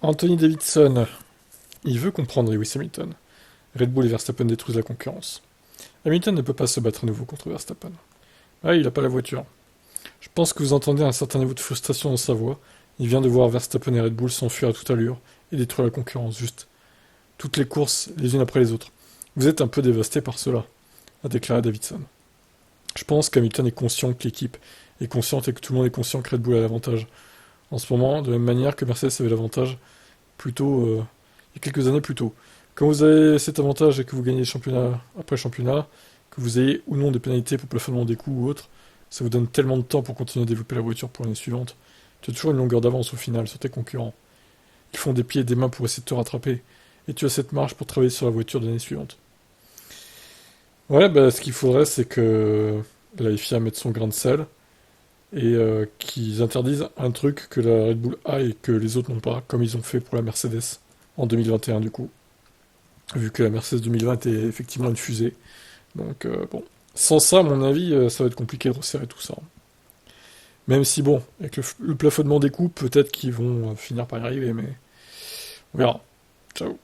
Anthony Davidson, il veut comprendre Lewis Hamilton. Red Bull et Verstappen détruisent la concurrence. Hamilton ne peut pas se battre à nouveau contre Verstappen. Ah, il n'a pas la voiture. Je pense que vous entendez un certain niveau de frustration dans sa voix. Il vient de voir Verstappen et Red Bull s'enfuir à toute allure et détruire la concurrence, juste. Toutes les courses, les unes après les autres. Vous êtes un peu dévasté par cela, a déclaré Davidson. Je pense qu'Hamilton est conscient que l'équipe est consciente et que tout le monde est conscient que Red Bull a l'avantage. En ce moment, de la même manière que Mercedes avait l'avantage il y a quelques années plus tôt. Quand vous avez cet avantage et que vous gagnez championnat après championnat, que vous ayez ou non des pénalités pour plafonnement des coûts ou autre, ça vous donne tellement de temps pour continuer à développer la voiture pour l'année suivante. Tu as toujours une longueur d'avance au final sur tes concurrents. Ils font des pieds et des mains pour essayer de te rattraper. Et tu as cette marge pour travailler sur la voiture de l'année suivante. Ouais, bah ce qu'il faudrait, c'est que la FIA mette son grain de sel et qu'ils interdisent un truc que la Red Bull a et que les autres n'ont pas, comme ils ont fait pour la Mercedes en 2021 du coup. Vu que la Mercedes 2020 est effectivement une fusée. Donc bon. Sans ça, à mon avis, ça va être compliqué de resserrer tout ça. Même si bon, avec le plafonnement des coûts, peut-être qu'ils vont finir par y arriver, mais on verra. Ciao.